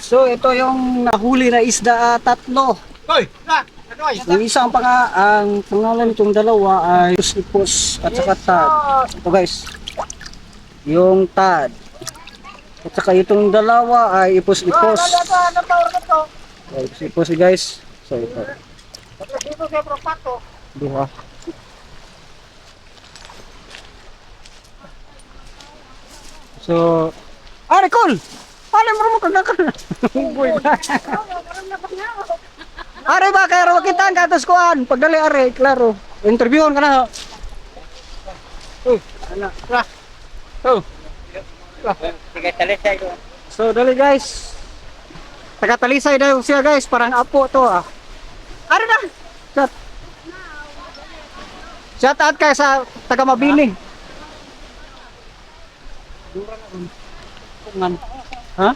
So ito yung nahuli na isda, tatlo. Hoy! Yung isang ang pangalan nitong dalawa ay ipos at saka tad. Ito guys, yung tad. At saka itong dalawa ay ipos-ipos. Ipos-ipos guys. So ito. Duha. So, Recol! Paano mo kagaka? Are ba kaya kita ang katas kuan pagdali are klaro. Interviewon ka na. Ana. Sige, talisay ko. So dali guys. Taga Talisay daw siya guys, parang apo to ah. Are na. Shot. Shout out kay sa taga Mabini. Ha?